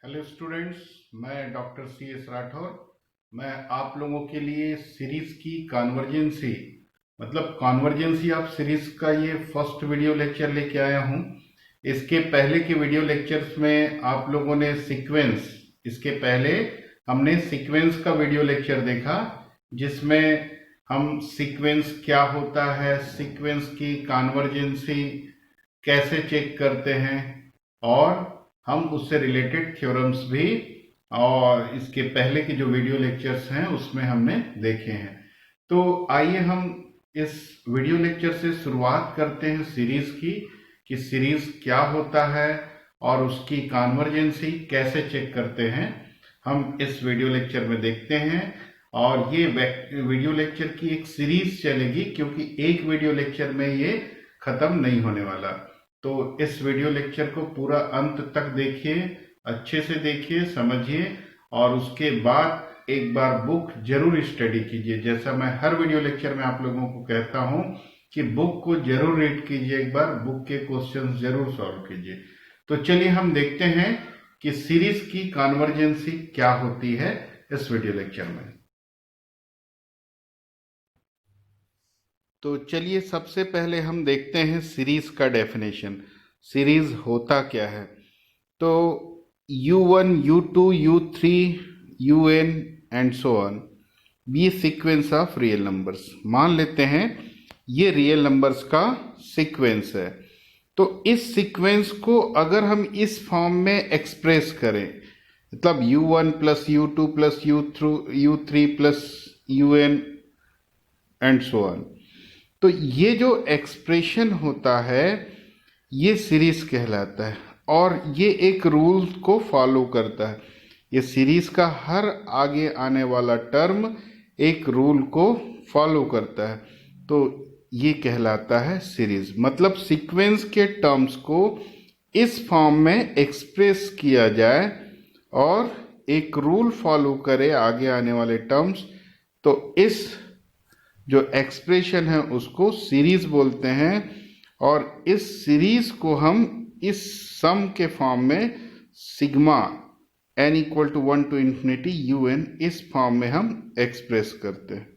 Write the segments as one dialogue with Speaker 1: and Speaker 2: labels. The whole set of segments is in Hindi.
Speaker 1: हेलो स्टूडेंट्स, मैं डॉक्टर सी एस राठौर। मैं आप लोगों के लिए सीरीज की कॉन्वर्जेंसी ऑफ सीरीज का ये फर्स्ट वीडियो लेक्चर लेके आया हूँ। इसके पहले के वीडियो लेक्चर्स में आप लोगों ने इसके पहले हमने सीक्वेंस का वीडियो लेक्चर देखा, जिसमें हम सीक्वेंस क्या होता है, सीक्वेंस की कॉन्वर्जेंसी कैसे चेक करते हैं, और हम उससे रिलेटेड थ्योरम्स भी और इसके पहले के जो वीडियो लेक्चर्स हैं उसमें हमने देखे हैं। तो आइए हम इस वीडियो लेक्चर से शुरुआत करते हैं सीरीज की, कि सीरीज क्या होता है और उसकी कॉन्वर्जेंसी कैसे चेक करते हैं। हम इस वीडियो लेक्चर में देखते हैं, और ये वीडियो लेक्चर की एक सीरीज चलेगी, क्योंकि एक वीडियो लेक्चर में ये खत्म नहीं होने वाला। तो इस वीडियो लेक्चर को पूरा अंत तक देखिए, अच्छे से देखिए, समझिए, और उसके बाद एक बार बुक जरूर स्टडी कीजिए। जैसा मैं हर वीडियो लेक्चर में आप लोगों को कहता हूं कि बुक को जरूर रीड कीजिए, एक बार बुक के क्वेश्चंस जरूर सॉल्व कीजिए। तो चलिए हम देखते हैं कि सीरीज की कॉन्वर्जेंसी क्या होती है इस वीडियो लेक्चर में। तो चलिए सबसे पहले हम देखते हैं सीरीज का डेफिनेशन। सीरीज होता क्या है? तो U1, U2, U3, UN and so on be sequence of real numbers. मान लेते हैं ये रियल नंबर्स का सीक्वेंस है। तो इस सीक्वेंस को अगर हम इस फॉर्म में एक्सप्रेस करें, मतलब U1 plus U2 plus U3 plus UN and so on, तो ये जो एक्सप्रेशन होता है ये सीरीज कहलाता है, और ये एक रूल को फॉलो करता है। ये सीरीज का हर आगे आने वाला टर्म एक रूल को फॉलो करता है, तो ये कहलाता है सीरीज। मतलब सीक्वेंस के टर्म्स को इस फॉर्म में एक्सप्रेस किया जाए और एक रूल फॉलो करे आगे आने वाले टर्म्स, तो इस जो एक्सप्रेशन है उसको सीरीज बोलते हैं। और इस सीरीज को हम इस सम के फॉर्म में sigma n equal to 1 to infinity UN इस फॉर्म में हम एक्सप्रेस करते हैं।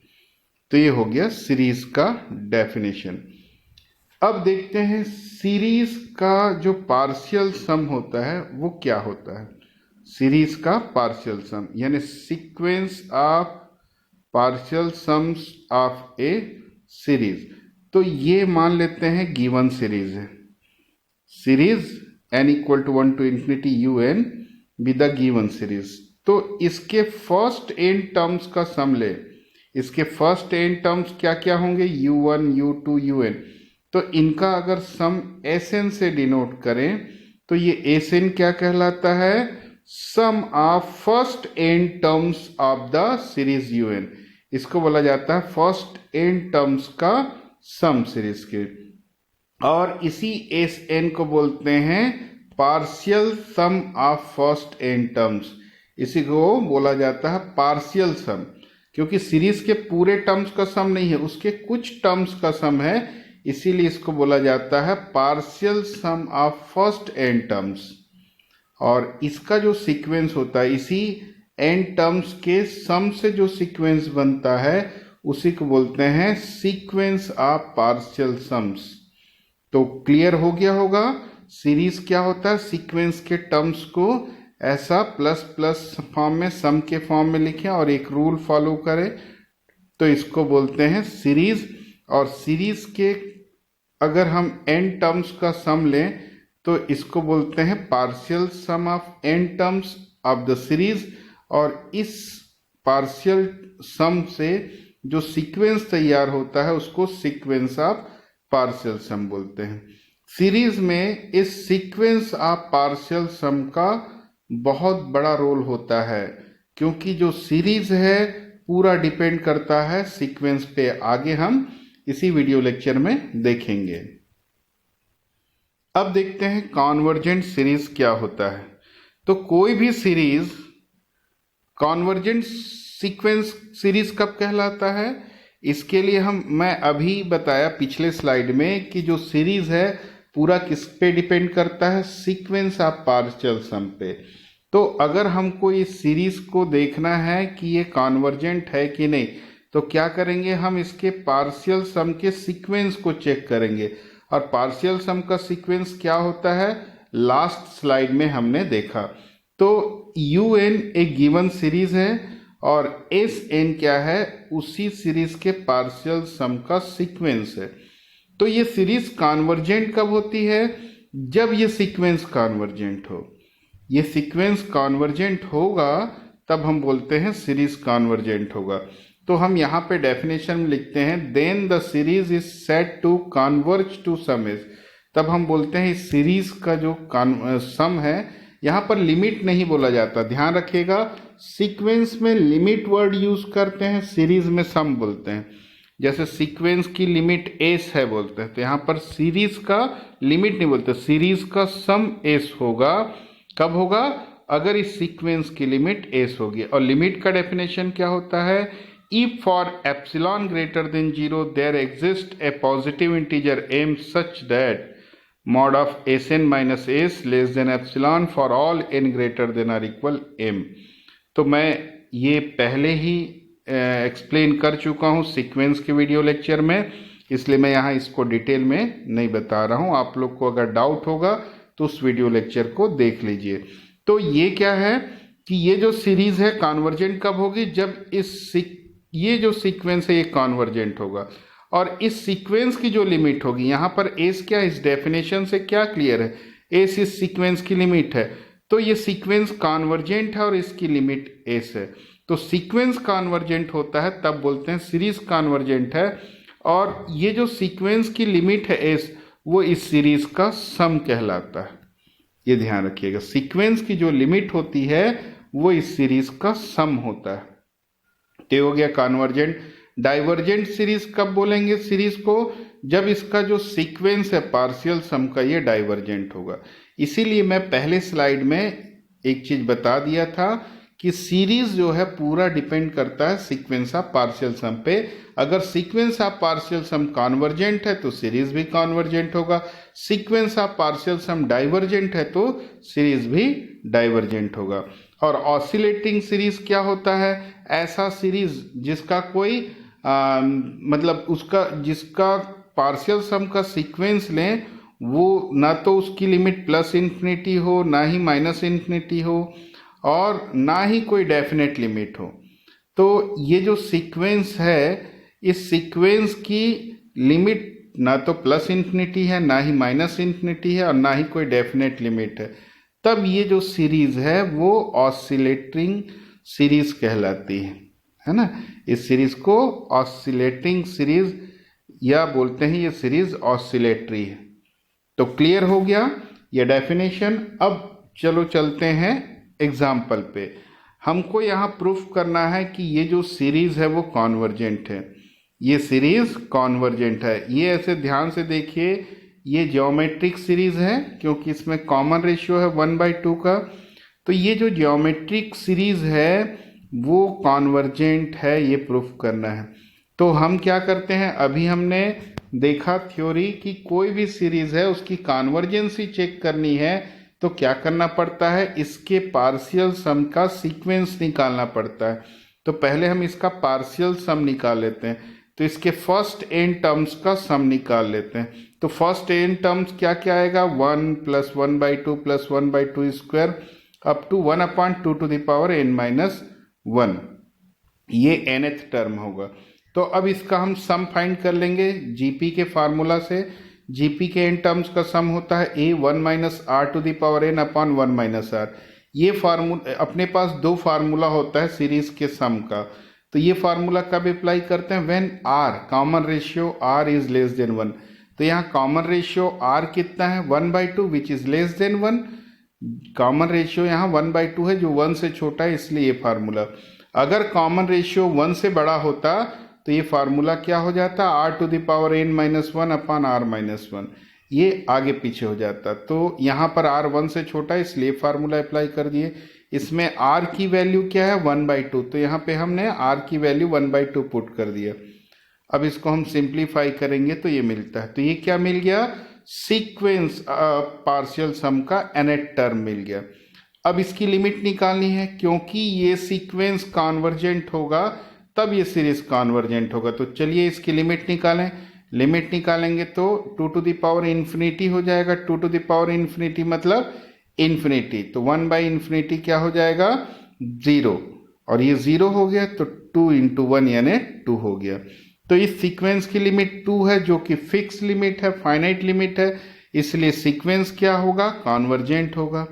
Speaker 1: तो ये हो गया सीरीज का डेफिनेशन। अब देखते हैं सीरीज का जो पार्शियल सम होता है वो क्या होता है। सीरीज का पार्शियल सम यानी sequence of partial sums of a series. तो ये मान लेते हैं गिवन सीरीज है, series n equal to 1 to infinity UN with the given series. तो इसके फर्स्ट n टर्म्स का सम ले। इसके फर्स्ट n टर्म्स क्या क्या होंगे? U1, U2, UN। तो इनका अगर सम Sn से डिनोट करें तो ये Sn क्या कहलाता है? Sum of first n terms of the series UN। इसको बोला जाता है फर्स्ट n टर्म्स का सम सीरीज के। और इसी Sn को बोलते हैं partial sum of first n terms. इसी को बोला जाता है पार्शियल सम, क्योंकि सीरीज के पूरे टर्म्स का सम नहीं है, उसके कुछ टर्म्स का सम है, इसीलिए इसको बोला जाता है partial sum of first n terms. और इसका जो सीक्वेंस होता है, इसी n टर्म्स के सम से जो सीक्वेंस बनता है उसी को बोलते हैं सीक्वेंस ऑफ पार्शियल सम्स। तो क्लियर हो गया होगा सीरीज क्या होता है। सीक्वेंस के टर्म्स को ऐसा प्लस प्लस फॉर्म में, सम के फॉर्म में लिखें और एक रूल फॉलो करें, तो इसको बोलते हैं सीरीज। और सीरीज के अगर हम n टर्म्स का सम लें तो इसको बोलते हैं partial sum of n terms of the series. और इस पार्शियल सम से जो सीक्वेंस तैयार होता है उसको सीक्वेंस ऑफ पार्शियल सम बोलते हैं। सीरीज में इस सीक्वेंस ऑफ पार्शियल सम का बहुत बड़ा रोल होता है, क्योंकि जो सीरीज है पूरा डिपेंड करता है सीक्वेंस पे। आगे हम इसी वीडियो लेक्चर में देखेंगे। अब देखते हैं कॉन्वर्जेंट सीरीज क्या होता है। तो कोई भी सीरीज कॉन्वर्जेंट सीक्वेंस सीरीज कब कहलाता है? इसके लिए मैं अभी बताया पिछले स्लाइड में कि जो सीरीज है पूरा किस पे डिपेंड करता है? सीक्वेंस ऑफ पार्शियल सम पे। तो अगर हमको इस सीरीज को देखना है कि ये कॉन्वर्जेंट है कि नहीं, तो क्या करेंगे, हम इसके पार्शियल सम के सीक्वेंस को चेक करेंगे। और पार्शियल सम का सीक्वेंस क्या होता है, लास्ट स्लाइड में हमने देखा। तो यू एन एक गिवन सीरीज है और एस एन क्या है, उसी सीरीज के पार्शियल सम का सीक्वेंस है। तो ये सीरीज कॉन्वर्जेंट कब होती है, जब ये सीक्वेंस कॉन्वर्जेंट हो। ये सीक्वेंस कॉन्वर्जेंट होगा तब हम बोलते हैं सीरीज कॉन्वर्जेंट होगा। तो हम यहाँ पे डेफिनेशन में लिखते हैं, then the series is said to converge to sum S. तब हम बोलते हैं इस सीरीज का जो सम है, यहाँ पर लिमिट नहीं बोला जाता, ध्यान रखिएगा। सीक्वेंस में लिमिट वर्ड यूज करते हैं, सीरीज में सम बोलते हैं। जैसे सीक्वेंस की लिमिट एस है बोलते हैं, तो यहाँ पर सीरीज का लिमिट नहीं बोलते, सीरीज का सम एस होगा। कब होगा, अगर इस सीक्वेंस की लिमिट एस होगी। और लिमिट का डेफिनेशन क्या होता है, if for epsilon greater than 0 there exist a positive integer m such that mod of Sn minus s less than epsilon for all n greater than or equal m। तो मैं ये पहले ही एक्सप्लेन कर चुका हूँ सीक्वेंस के वीडियो लेक्चर में, इसलिए मैं यहाँ इसको डिटेल में नहीं बता रहा हूँ। आप लोग को अगर डाउट होगा तो उस वीडियो लेक्चर को देख लीजिए। तो ये क्या है कि ये जो सीरीज है कॉन्वर्जेंट कब होगी, जब ये जो सीक्वेंस है ये कॉन्वर्जेंट होगा। और इस सीक्वेंस की जो लिमिट होगी, यहाँ पर एस क्या, इस डेफिनेशन से क्या क्लियर है, एस इस सीक्वेंस की लिमिट है। तो ये सीक्वेंस कॉन्वर्जेंट है और इसकी लिमिट एस है। तो सीक्वेंस कॉन्वर्जेंट होता है तब बोलते हैं सीरीज कॉन्वर्जेंट है। और ये जो सीक्वेंस की लिमिट है एस, वो इस सीरीज का सम कहलाता है। ये ध्यान रखिएगा, सीक्वेंस की जो लिमिट होती है वो इस सीरीज का सम होता है। तो हो गया कॉन्वर्जेंट। डाइवर्जेंट सीरीज कब बोलेंगे सीरीज को, जब इसका जो सीक्वेंस है पार्शियल सम का ये डाइवर्जेंट होगा। इसीलिए मैं पहले स्लाइड में एक चीज बता दिया था कि सीरीज जो है पूरा डिपेंड करता है सीक्वेंस ऑफ पार्शियल सम पे। अगर sequence of partial sum convergent है तो सीरीज भी कॉन्वर्जेंट होगा, sequence of partial sum divergent है तो सीरीज भी डाइवर्जेंट होगा। और ऑसिलेटिंग सीरीज क्या होता है, ऐसा सीरीज जिसका कोई मतलब उसका जिसका पार्शियल सम का सीक्वेंस लें, वो ना तो उसकी लिमिट प्लस इन्फिनिटी हो, ना ही माइनस इन्फिनिटी हो, और ना ही कोई डेफिनेट लिमिट हो। तो ये जो सीक्वेंस है, इस सीक्वेंस की लिमिट ना तो प्लस इन्फिनिटी है, ना ही माइनस इन्फिनिटी है, और ना ही कोई डेफिनेट लिमिट है। तब ये जो सीरीज है वो ऑसिलेटिंग सीरीज कहलाती है ना। इस सीरीज को ऑसिलेटिंग सीरीज या बोलते हैं, ये सीरीज ऑसिलेटरी है। तो क्लियर हो गया ये डेफिनेशन। अब चलो चलते हैं एग्जाम्पल पे। हमको यहाँ प्रूफ करना है कि ये जो सीरीज है वो कॉन्वर्जेंट है, ये सीरीज कॉन्वर्जेंट है। ये ऐसे ध्यान से देखिए, ये ज्योमेट्रिक सीरीज है क्योंकि इसमें कॉमन रेशियो है 1/2 का। तो ये जो ज्योमेट्रिक सीरीज है वो कॉन्वर्जेंट है, ये प्रूफ करना है। तो हम क्या करते हैं, अभी हमने देखा थ्योरी कि कोई भी सीरीज है उसकी कॉन्वर्जेंसी चेक करनी है तो क्या करना पड़ता है, इसके पार्शियल सम का सीक्वेंस निकालना पड़ता है। तो पहले हम इसका पार्शियल सम निकाल लेते हैं। तो इसके फर्स्ट n टर्म्स का सम निकाल लेते हैं। तो फर्स्ट n टर्म्स क्या क्या आएगा, 1 + 1/2 + 1/2 square up to 1/2 to the power n-1, ये nth टर्म होगा। तो अब इसका हम सम फाइंड कर लेंगे जीपी के फार्मूला से। जीपी के n टर्म्स का सम होता है a1 - r to the power n/1 - r। ये फार्मूला, अपने पास दो फार्मूला होता है सीरीज के सम का। तो ये फार्मूला कब अप्लाई करते हैं, when r common ratio r is less than 1। तो यहाँ कॉमन रेशियो r कितना है, 1/2 which is less than 1। Common ratio यहाँ 1/2 है जो 1 से छोटा है, इसलिए ये फार्मूला। अगर कॉमन रेशियो 1 से बड़ा होता तो ये फार्मूला क्या हो जाता, r to the power n-1/r-1, ये आगे पीछे हो जाता। तो यहाँ पर r 1 से छोटा है इसलिए फार्मूला अप्लाई कर दिए। इसमें r की वैल्यू क्या है, 1/2, तो यहाँ पे हमने r की वैल्यू 1/2 पुट कर दिया। अब इसको हम सिंप्लीफाई करेंगे तो ये मिलता है। तो ये क्या मिल गया, सीक्वेंस पार्शियल सम का nth टर्म मिल गया। अब इसकी लिमिट निकालनी है, क्योंकि ये सीक्वेंस कॉन्वर्जेंट होगा तब ये सीरीज कॉन्वर्जेंट होगा। तो चलिए इसकी लिमिट निकालें। लिमिट निकालेंगे तो 2 टू द पावर इन्फिनिटी हो जाएगा। 2 टू द पावर इन्फिनिटी मतलब इन्फिनिटी, तो 1 बाई इन्फिनिटी क्या हो जाएगा, 0, और ये 0 हो गया तो 2 इंटू 1 यानी 2 हो गया। तो इस सीक्वेंस की लिमिट 2 है, जो कि फिक्स लिमिट है, फाइनाइट लिमिट है, इसलिए सीक्वेंस क्या होगा, कॉन्वर्जेंट होगा,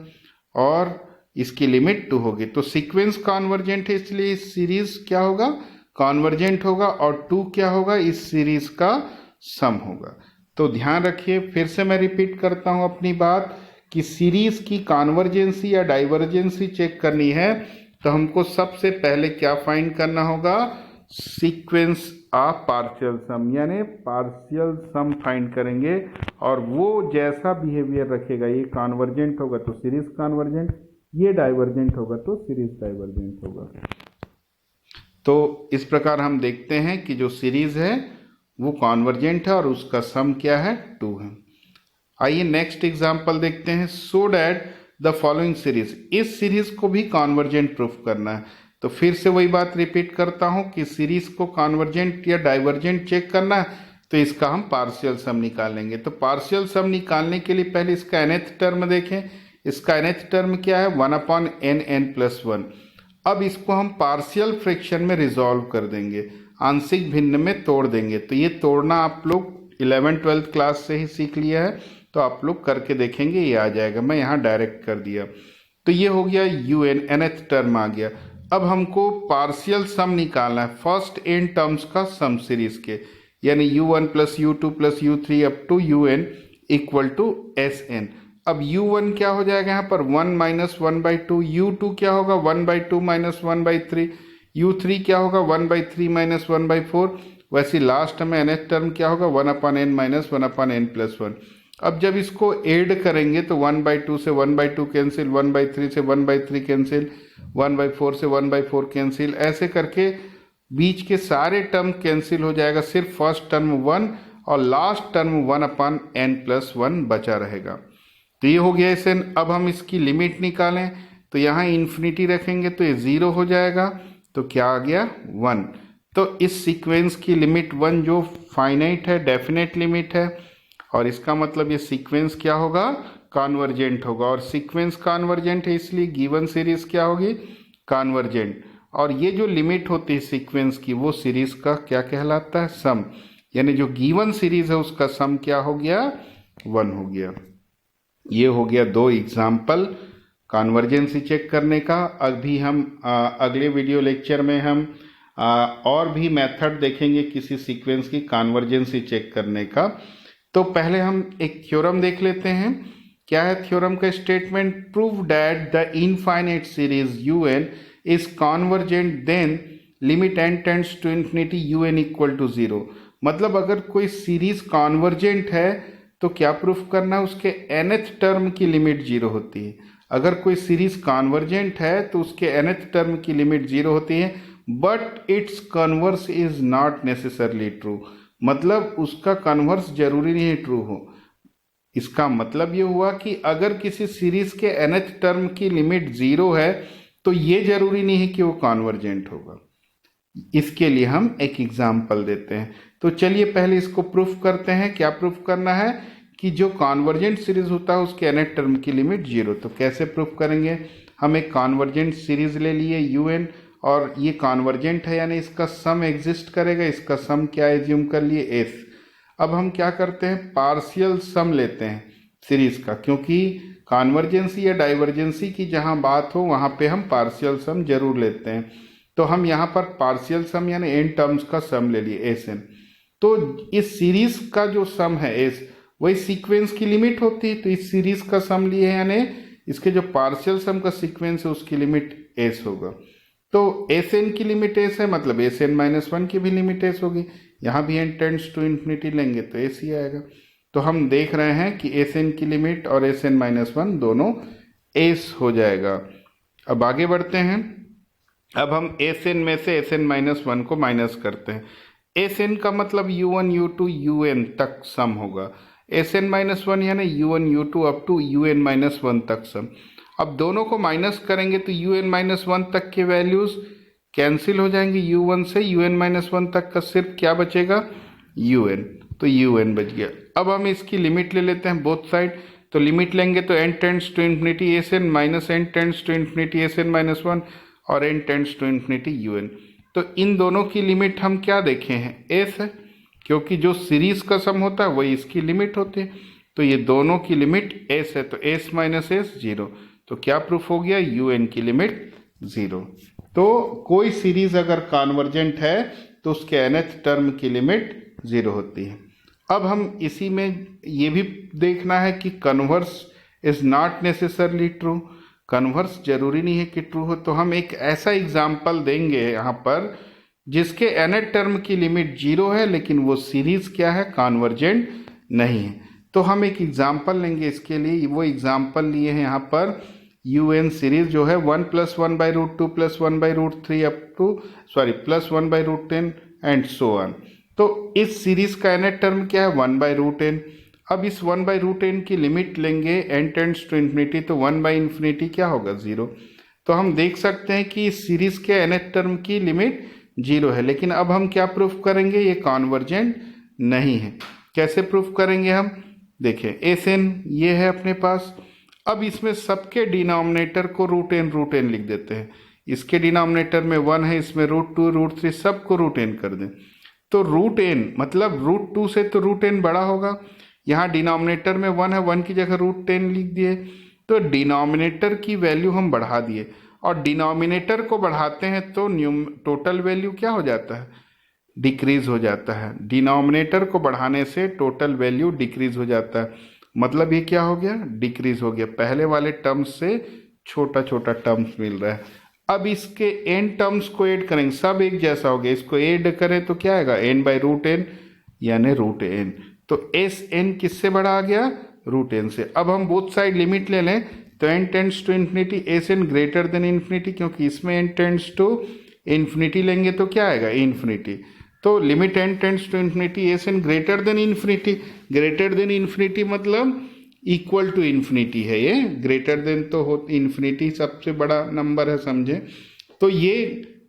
Speaker 1: और इसकी लिमिट 2 होगी। तो सीक्वेंस कॉन्वर्जेंट है, इसलिए इस सीरीज क्या होगा, कॉन्वर्जेंट होगा, और 2 क्या होगा, इस सीरीज का सम होगा। तो ध्यान रखिए, फिर से मैं रिपीट करता हूं अपनी बात कि सीरीज की कॉन्वर्जेंसी या डाइवर्जेंसी चेक करनी है तो हमको सबसे पहले क्या फाइंड करना होगा, सीक्वेंस ऑफ पार्शियल सम, यानी पार्शियल सम फाइंड करेंगे, और वो जैसा बिहेवियर रखेगा, ये कॉन्वर्जेंट होगा तो सीरीज कॉन्वर्जेंट, ये डाइवर्जेंट होगा तो सीरीज डाइवर्जेंट होगा। तो इस प्रकार हम देखते हैं कि जो सीरीज है वो कॉन्वर्जेंट है और उसका सम क्या है, 2 है। आइए नेक्स्ट एग्जांपल देखते हैं। So that the following series, इस सीरीज को भी कॉन्वर्जेंट प्रूफ करना है। तो फिर से वही बात रिपीट करता हूं कि सीरीज को कॉन्वर्जेंट या डाइवर्जेंट चेक करना है तो इसका हम पार्शियल सम निकालेंगे। तो पार्शियल सम निकालने के लिए पहले इसका nth टर्म देखें। इसका nth टर्म क्या है, 1/n+1। अब इसको हम पार्शियल फ्रैक्शन में रिजॉल्व कर देंगे, आंशिक भिन्न में तोड़ देंगे। तो ये तोड़ना आप लोग 11th-12th क्लास से ही सीख लिया है, तो आप लोग करके देखेंगे, ये आ जाएगा। मैं यहाँ डायरेक्ट कर दिया। तो ये हो गया un, nth टर्म आ गया। अब हमको पार्शियल सम निकालना है फर्स्ट n टर्म्स का सम सीरीज के, यानी u1 plus u2 plus u3 up to un equal to sn। अब u1 क्या हो जाएगा यहाँ पर 1 माइनस 1/2, u2 क्या होगा 1/2 माइनस 1/3, u3 क्या होगा 1/3 माइनस 1/4। वैसे लास्ट में nth टर्म क्या होगा 1/n माइनस 1/n+1। अब जब इसको ऐड करेंगे तो 1/2 से 1/2 कैंसिल, 1/3 से 1/3 कैंसिल, 1/4 से 1/4 कैंसिल, ऐसे करके बीच के सारे टर्म कैंसिल हो जाएगा, सिर्फ फर्स्ट टर्म 1 और लास्ट टर्म 1/n+1 बचा रहेगा। तो ये हो गया Sn। अब हम इसकी लिमिट निकालें तो यहाँ इन्फिनिटी रखेंगे तो ये 0 हो जाएगा, तो क्या आ गया 1। तो इस सीक्वेंस की लिमिट 1 जो फाइनाइट है, डेफिनेट लिमिट है, और इसका मतलब ये सीक्वेंस क्या होगा, कॉन्वर्जेंट होगा, और सीक्वेंस कॉन्वर्जेंट है इसलिए गिवन सीरीज क्या होगी, कॉन्वर्जेंट। और ये जो लिमिट होती है सीक्वेंस की वो सीरीज का क्या कहलाता है, सम, यानी जो गिवन सीरीज है उसका सम क्या हो गया, 1 हो गया। ये हो गया 2 एग्जाम्पल कॉन्वर्जेंसी चेक करने का। अभी हम अगले वीडियो लेक्चर में हम और भी मेथड देखेंगे किसी सीक्वेंस की कॉन्वर्जेंसी चेक करने का। तो पहले हम एक थ्योरम देख लेते हैं। क्या है थ्योरम का statement, prove that the infinite series un is convergent then limit n tends to infinity un equal to 0। मतलब अगर कोई सीरीज कॉन्वर्जेंट है तो क्या प्रूफ करना है, उसके nth टर्म की लिमिट 0 होती है। अगर कोई सीरीज कॉन्वर्जेंट है तो उसके nth टर्म की लिमिट 0 होती है, but it's converse is not necessarily true. मतलब उसका कन्वर्स जरूरी नहीं ट्रू हो। इसका मतलब ये हुआ कि अगर किसी सीरीज के nth टर्म की लिमिट 0 है तो ये जरूरी नहीं है कि वो कॉन्वर्जेंट होगा। इसके लिए हम एक एग्जाम्पल देते हैं। तो चलिए पहले इसको प्रूफ करते हैं। क्या प्रूफ करना है कि जो कॉन्वर्जेंट सीरीज होता है उसके nth टर्म की लिमिट 0। तो कैसे प्रूफ करेंगे, हम एक कॉन्वर्जेंट सीरीज ले लिए un, और ये कॉन्वर्जेंट है यानी इसका सम एग्जिस्ट करेगा। इसका सम क्या एज्यूम कर लिए, s। अब हम क्या करते हैं, पार्शियल सम लेते हैं सीरीज का, क्योंकि कॉन्वर्जेंसी या डाइवर्जेंसी की जहां बात हो वहां पे हम पार्शियल सम जरूर लेते हैं। तो हम यहाँ पर पार्शियल सम यानी n टर्म्स का सम ले लिए Sn। तो इस सीरीज का जो सम है s वही सीक्वेंस की लिमिट होती है, तो इस सीरीज का सम लिए यानी इसके जो पार्शियल सम का सीक्वेंस है उसकी लिमिट s होगा। तो Sn की लिमिट s है, मतलब Sn-1 की भी लिमिट s होगी। यहाँ भी n टेंड्स टू इन्फिनिटी लेंगे तो s ही आएगा। तो हम देख रहे हैं कि Sn की लिमिट और Sn-1 दोनों s हो जाएगा। अब आगे बढ़ते हैं। अब हम Sn में से Sn-1 को माइनस करते हैं। Sn का मतलब u1 u2 un तक सम होगा। Sn-1 यानी u1 u2 up to un-1 तक सम। अब दोनों को माइनस करेंगे तो un-1 तक के वैल्यूज कैंसिल हो जाएंगे, u1 से un-1 तक का सिर्फ क्या बचेगा, un, तो un बच गया। अब हम इसकी लिमिट ले लेते हैं बोथ साइड, तो लिमिट लेंगे तो n tends to infinity Sn minus n tends to infinity Sn-1 और n tends to infinity un। तो इन दोनों की लिमिट हम क्या देखे हैं, s है, क्योंकि जो सीरीज का सम होता है वही इसकी लिमिट होती है, तो ये दोनों की लिमिट s है, तो s माइनस s 0, तो क्या प्रूफ हो गया, un की लिमिट 0। तो कोई सीरीज अगर कॉन्वर्जेंट है तो उसके nth टर्म की लिमिट 0 होती है। अब हम इसी में ये भी देखना है कि converse is not necessarily true, converse जरूरी नहीं है कि ट्रू हो। तो हम एक ऐसा एग्जाम्पल देंगे यहाँ पर जिसके nth टर्म की लिमिट 0 है लेकिन वो सीरीज क्या है, कॉन्वर्जेंट नहीं है। तो हम एक एग्जाम्पल लेंगे इसके लिए, वो एग्जाम्पल लिए हैं यहाँ पर un सीरीज जो है 1 + 1/√2 + 1/√3 up two plus 1/10 and so on. तो इस सीरीज का nth टर्म क्या है, 1/10। अब इस 1/10 की लिमिट लेंगे n टेंड्स टू इन्फिनिटी, तो 1/∞ क्या होगा, 0। तो हम देख सकते हैं कि इस सीरीज के nth टर्म की लिमिट 0 है, लेकिन अब हम क्या प्रूफ करेंगे, ये कॉन्वर्जेंट नहीं है। कैसे प्रूफ करेंगे हम, देखें Sn ये है अपने पास। अब इसमें सबके डिनोमिनेटर को √n लिख देते हैं, इसके डिनोमिनेटर में 1 है, इसमें √2 √3 सबको √n कर दें, तो √n मतलब √2 से तो √n बड़ा होगा। यहाँ डिनोमिनेटर में 1 है, 1 की जगह √10 लिख दिए, तो डिनोमिनेटर की वैल्यू हम बढ़ा दिए, और डिनोमिनेटर को बढ़ाते हैं तो टोटल वैल्यू क्या हो जाता है, डिक्रीज हो जाता है। डिनोमिनेटर को बढ़ाने से टोटल वैल्यू डिक्रीज हो जाता है, मतलब ये क्या हो गया, डिक्रीज हो गया, पहले वाले टर्म्स से छोटा छोटा टर्म्स मिल रहा है। अब इसके n टर्म्स को ऐड करेंगे, सब एक जैसा हो गया, इसको ऐड करें तो क्या आएगा, n/√n यानी √n, तो Sn किससे बड़ा आ गया, √n से। अब हम बोथ साइड लिमिट ले लें तो n tends to infinity Sn greater than infinity, क्योंकि इसमें n टेंड्स टू इन्फिनिटी लेंगे तो क्या आएगा, इन्फिनिटी। तो limit n tends to infinity Sn greater than infinity, greater than infinity मतलब इक्वल टू इन्फिनिटी है, ये ग्रेटर देन तो हो, इन्फिनिटी सबसे बड़ा नंबर है, समझे। तो ये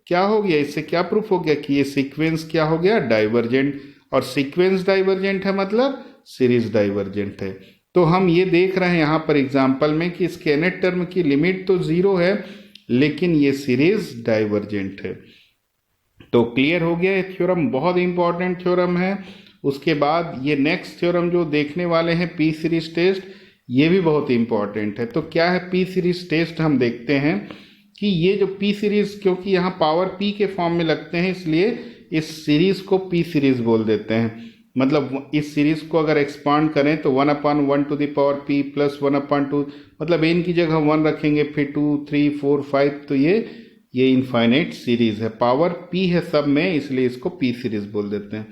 Speaker 1: क्या हो गया, इससे क्या प्रूफ हो गया कि ये सीक्वेंस क्या हो गया, डाइवर्जेंट, और सीक्वेंस डाइवर्जेंट है मतलब सीरीज डाइवर्जेंट है। तो हम ये देख रहे हैं यहाँ पर एग्जाम्पल में कि इसके nth टर्म की लिमिट तो 0 है लेकिन ये सीरीज डाइवर्जेंट है। तो क्लियर हो गया, ये थ्योरम बहुत इंपॉर्टेंट थ्योरम है। उसके बाद ये नेक्स्ट थ्योरम जो देखने वाले हैं पी सीरीज टेस्ट, ये भी बहुत इंपॉर्टेंट है। तो क्या है पी सीरीज टेस्ट, हम देखते हैं कि ये जो पी सीरीज, क्योंकि यहाँ पावर पी के फॉर्म में लगते हैं इसलिए इस सीरीज को पी सीरीज बोल देते हैं। मतलब इस सीरीज को अगर एक्सपांड करें तो 1/1 प्लस 1/2, मतलब n की जगह 1 रखेंगे, फिर 2 3 4 5, तो ये इनफाइनाइट सीरीज है, पावर p है सब में, इसलिए इसको p सीरीज बोल देते हैं।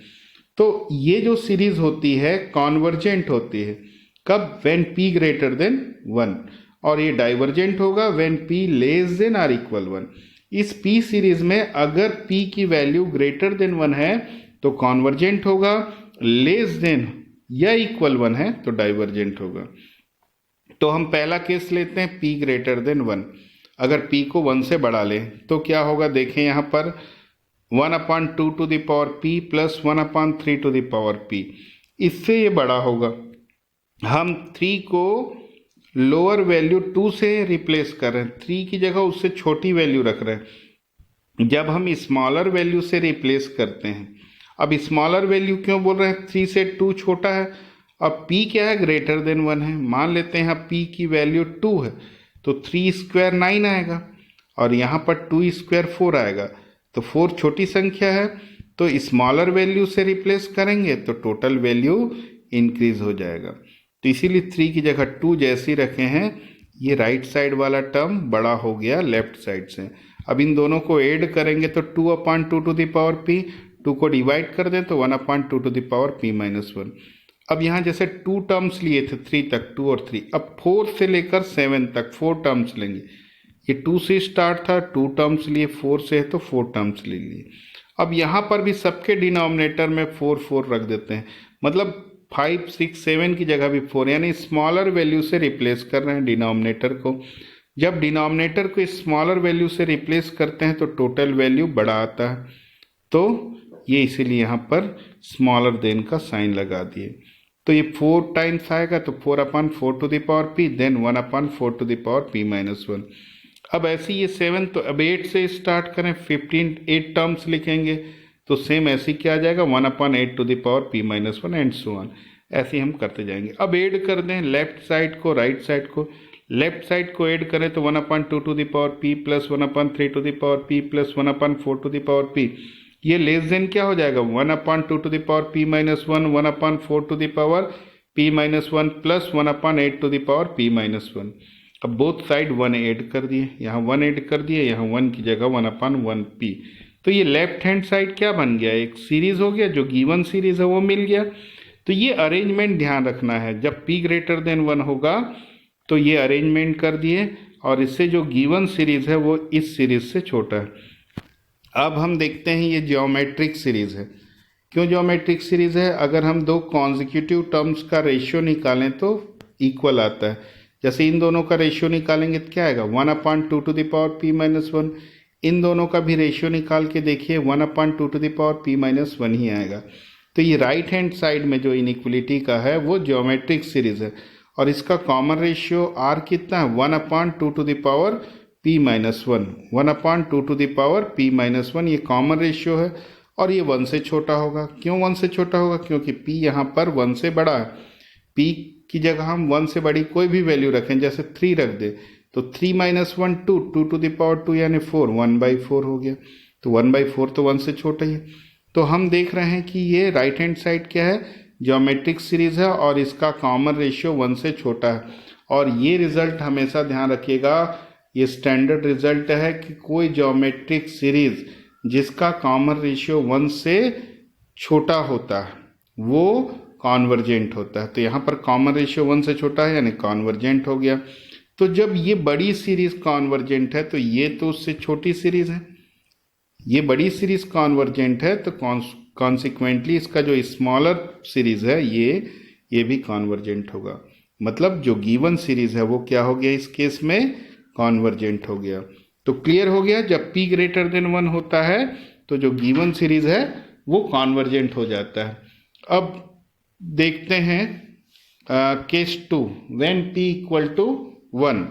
Speaker 1: तो ये जो सीरीज होती है कॉन्वर्जेंट होती है कब, व्हेन p ग्रेटर देन 1, और ये डाइवर्जेंट होगा when p less than or equal 1। इस p सीरीज में अगर p की वैल्यू ग्रेटर देन 1 है तो कॉन्वर्जेंट होगा, लेस देन या इक्वल 1 है तो डाइवर्जेंट होगा। तो हम पहला केस लेते हैं p ग्रेटर देन 1, अगर p को 1 से बढ़ा लें तो क्या होगा, देखें यहाँ पर 1/2 to the power p plus 1/3 to the power p, इससे ये बड़ा होगा। हम 3 को लोअर वैल्यू 2 से रिप्लेस कर रहे हैं, 3 की जगह उससे छोटी वैल्यू रख रहे हैं। जब हम स्मॉलर वैल्यू से रिप्लेस करते हैं, अब स्मॉलर वैल्यू क्यों बोल रहे हैं, 3 से 2 छोटा है, अब p क्या है, ग्रेटर देन 1 है। मान लेते हैं यहाँ p की वैल्यू 2 है तो 3² 9 आएगा, और यहाँ पर 2² 4 आएगा, तो 4 छोटी संख्या है, तो स्मॉलर वैल्यू से रिप्लेस करेंगे तो टोटल वैल्यू इंक्रीज हो जाएगा। तो इसीलिए 3 की जगह 2 जैसी रखे हैं, ये राइट साइड वाला टर्म बड़ा हो गया लेफ्ट साइड से। अब इन दोनों को ऐड करेंगे तो 2/2 टू द पावर p, 2 को डिवाइड कर दें तो 1/2 टू द पावर p-1। अब यहाँ जैसे 2 टर्म्स लिए थे 3 तक, 2 और 3, अब 4 से लेकर 7 तक 4 टर्म्स लेंगे। ये 2 से स्टार्ट था, 2 टर्म्स लिए, 4 से है तो 4 टर्म्स ले लिए। अब यहाँ पर भी सबके डिनोमिनेटर में 4 4 रख देते हैं, मतलब 5 6 7 की जगह भी 4, यानी स्मॉलर वैल्यू से रिप्लेस कर रहे हैं डिनोमिनेटर को। जब डिनोमिनेटर को स्मॉलर वैल्यू से रिप्लेस करते हैं तो टोटल वैल्यू बड़ा आता है, तो ये इसीलिए यहाँ पर स्मॉलर देन का साइन लगा दिए। तो ये 4 टाइम्स आएगा तो 4/4 to the power p, then 1/4 to the power p minus 1। अब ऐसे ये 7, तो अब 8 से स्टार्ट करें, 15 8 टर्म्स लिखेंगे तो सेम ऐसे ही क्या आ जाएगा 1/8 to the power p minus 1 and so on. ऐसे हम करते जाएंगे। अब ऐड कर दें लेफ्ट साइड को राइट साइड को। लेफ्ट साइड को ऐड करें तो 1/2 to the power p plus 1/3 to the power p plus 1/4 to the power p। ये लेस देन क्या हो जाएगा 1/2 to the power p minus 1, 1/4 to the power p minus 1 plus 1/8 to the power p minus 1। अब बोथ साइड 1 ऐड कर दिए, यहाँ 1 ऐड कर दिए, यहाँ 1 की जगह 1/1p। तो ये लेफ्ट हैंड साइड क्या बन गया, एक सीरीज हो गया, जो गिवन सीरीज है वो मिल गया। तो ये अरेंजमेंट ध्यान रखना है, जब p ग्रेटर देन 1 होगा तो ये अरेंजमेंट कर दिए, और इससे जो गिवन सीरीज है वो इस सीरीज से छोटा है। अब हम देखते हैं ये ज्योमेट्रिक सीरीज है। क्यों ज्योमेट्रिक सीरीज है, अगर हम दो कॉन्जिक्यूटिव टर्म्स का रेशियो निकालें तो इक्वल आता है। जैसे इन दोनों का रेशियो निकालेंगे तो क्या आएगा 1/2 to the power p minus 1। इन दोनों का भी रेशियो निकाल के देखिए 1/2 to the power p minus 1 ही आएगा। तो ये राइट हैंड साइड में जो इनइक्वलिटी का है वो ज्योमेट्रिक सीरीज है, और इसका कॉमन रेशियो r कितना है 1/2 to the power p minus 1, 1/2 to the power p minus 1, ये कॉमन रेशियो है, और ये 1 से छोटा होगा। क्यों 1 से छोटा होगा, क्योंकि p यहाँ पर 1 से बड़ा है। p की जगह हम 1 से बड़ी कोई भी वैल्यू रखें, जैसे 3 रख दे तो 3 माइनस 1 2, 2 टू द पावर 2 यानी 4, 1/4 हो गया। तो 1/4 तो 1 से छोटा ही है। तो हम देख रहे हैं कि ये राइट हैंड साइड क्या है, ज्योमेट्रिक सीरीज है, और इसका कॉमन रेशियो 1 से छोटा है। और ये रिजल्ट हमेशा ध्यान रखिएगा, ये स्टैंडर्ड रिजल्ट है कि कोई ज्योमेट्रिक सीरीज जिसका कॉमन रेशियो 1 से छोटा होता है वो कॉन्वर्जेंट होता है। तो यहाँ पर कॉमन रेशियो 1 से छोटा है यानी कॉन्वर्जेंट हो गया। तो जब ये बड़ी सीरीज कॉन्वर्जेंट है तो ये तो उससे छोटी सीरीज है, ये बड़ी सीरीज कॉन्वर्जेंट है, तो कॉन्सिक्वेंटली इसका जो स्मॉलर सीरीज है ये भी कॉन्वर्जेंट होगा। मतलब जो गिवन सीरीज है वो क्या हो गया, इस केस में कॉन्वर्जेंट हो गया। तो क्लियर हो गया, जब p ग्रेटर देन 1 होता है तो जो गिवन सीरीज है वो कॉन्वर्जेंट हो जाता है। अब देखते हैं case 2, when p equal to 1।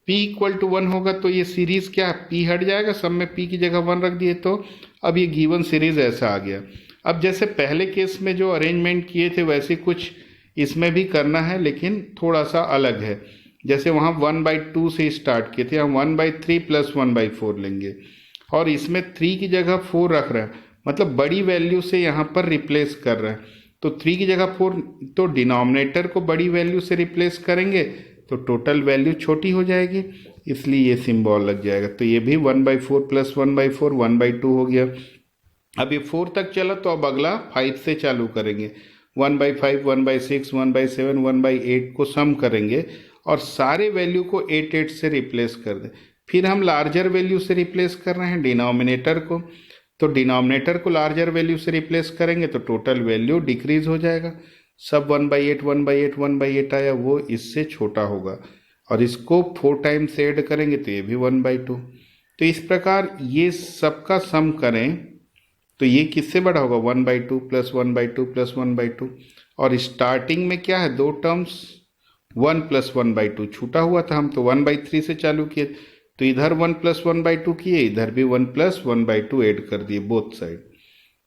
Speaker 1: p equal to 1 होगा तो ये सीरीज क्या है, p हट जाएगा, सब में p की जगह 1 रख दिए, तो अब ये गिवन सीरीज ऐसा आ गया। अब जैसे पहले केस में जो अरेंजमेंट किए थे वैसे कुछ इसमें भी करना है, लेकिन थोड़ा सा अलग है। जैसे वहाँ 1/2 से स्टार्ट किए थे, हम 1/3 प्लस 1/4 लेंगे, और इसमें 3 की जगह 4 रख रहे हैं, मतलब बड़ी वैल्यू से यहाँ पर रिप्लेस कर रहे हैं। तो 3 की जगह 4, तो डिनोमिनेटर को बड़ी वैल्यू से रिप्लेस करेंगे तो टोटल वैल्यू छोटी हो जाएगी, इसलिए ये सिंबल लग जाएगा। तो ये भी 1/4 प्लस 1/4 1/2 हो गया। अब ये 4 तक चला तो अब अगला 5 से चालू करेंगे, 1/5 1/6 1/7 1/8 को सम करेंगे और सारे वैल्यू को 8 8 से रिप्लेस कर दें। फिर हम लार्जर वैल्यू से रिप्लेस कर रहे हैं डिनोमिनेटर को, तो डिनोमिनेटर को लार्जर वैल्यू से रिप्लेस करेंगे तो टोटल वैल्यू डिक्रीज हो जाएगा। सब 1/8 1/8 1/8 आया, वो इससे छोटा होगा, और इसको 4 टाइम्स ऐड करेंगे तो ये भी 1/2। तो इस प्रकार ये सबका सम करें तो ये किससे बड़ा होगा 1/2 प्लस 1/2 प्लस 1/2। और स्टार्टिंग में क्या है, दो टर्म्स 1 प्लस 1/2 छूटा हुआ था, हम तो 1/3 से चालू किए, तो इधर 1 प्लस 1/2 किए, इधर भी 1 प्लस 1/2 ऐड कर दिए बोथ साइड।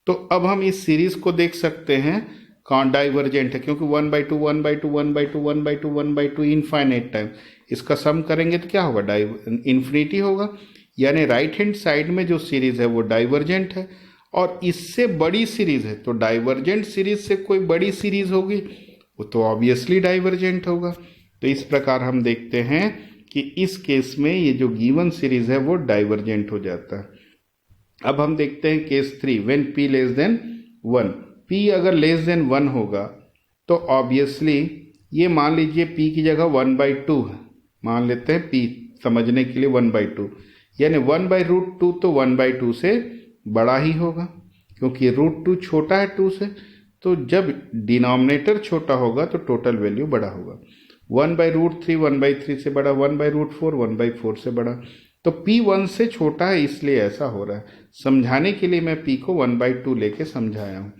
Speaker 1: तो अब हम इस सीरीज को देख सकते हैं कौन डाइवर्जेंट है, क्योंकि 1/2 1/2 1/2 1/2 1/2 इनफाइनाइट टाइम, इसका सम करेंगे तो क्या होगा इन्फिनिटी होगा, यानी राइट हैंड साइड में जो सीरीज है वो डाइवर्जेंट है। और इससे बड़ी सीरीज है तो डाइवर्जेंट सीरीज से कोई बड़ी सीरीज होगी वो तो ऑब्वियसली डाइवर्जेंट होगा। तो इस प्रकार हम देखते हैं कि इस केस में ये जो गिवन सीरीज है वो डाइवर्जेंट हो जाता है। अब हम देखते हैं case 3, when p less then 1। p अगर लेस देन 1 होगा तो ऑब्वियसली ये मान लीजिए p की जगह 1/2 है, मान लेते हैं p समझने के लिए 1/2, यानी 1/√2 तो 1/2 से बड़ा ही होगा, क्योंकि √2 छोटा है 2 से। तो जब डिनोमिनेटर छोटा होगा तो टोटल वैल्यू बड़ा होगा। 1/√3 1/3 से बड़ा, 1/√4 1/4 से बड़ा। तो P 1 से छोटा है इसलिए ऐसा हो रहा है। समझाने के लिए मैं P को 1/2 लेके समझाया हूँ।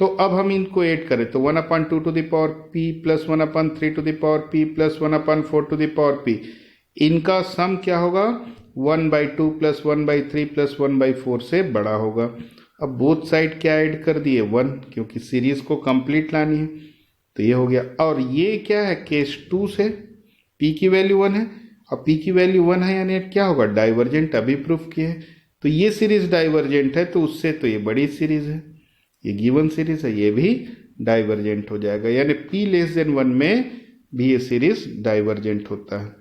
Speaker 1: तो अब हम इनको ऐड करें तो 1/2 to the power P plus 1/3 to the power P plus 1/4 to the power P, इनका सम क्या होगा? 1/2 प्लस 1/3 प्लस 1/4 से बड़ा होगा। अब बोथ साइड क्या ऐड कर दिए? 1, क्योंकि सीरीज को कंप्लीट लानी है। तो ये हो गया। और ये क्या है? केस 2 से P की वैल्यू 1 है। अब P की वैल्यू 1 है यानी क्या होगा? डाइवर्जेंट अभी प्रूफ किए है। तो ये सीरीज डाइवर्जेंट है, तो उससे तो ये बड़ी सीरीज है, ये गिवन सीरीज है, ये भी डाइवर्जेंट हो जाएगा। यानी P लेस देन 1 में भी ये सीरीज डाइवर्जेंट होता है।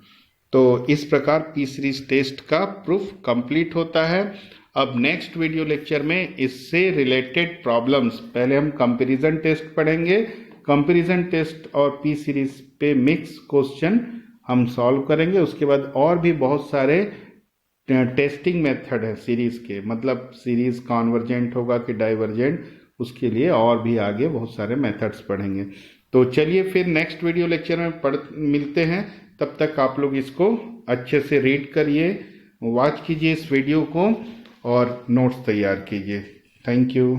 Speaker 1: तो इस प्रकार P सीरीज टेस्ट का प्रूफ कंप्लीट होता है। अब नेक्स्ट वीडियो लेक्चर में इससे रिलेटेड प्रॉब्लम्स, पहले हम कंपैरिजन टेस्ट पढ़ेंगे, कंपैरिजन टेस्ट और P सीरीज पे मिक्स क्वेश्चन हम सॉल्व करेंगे। उसके बाद और भी बहुत सारे टेस्टिंग मेथड है सीरीज के, मतलब सीरीज कॉन्वर्जेंट होगा कि डाइवर्जेंट, उसके लिए और भी आगे बहुत सारे मेथड्स पढ़ेंगे। तो चलिए फिर नेक्स्ट वीडियो लेक्चर में मिलते हैं। तब तक आप लोग इसको अच्छे से रीड करिए, वॉच कीजिए इस वीडियो को और नोट्स तैयार कीजिए। Thank you.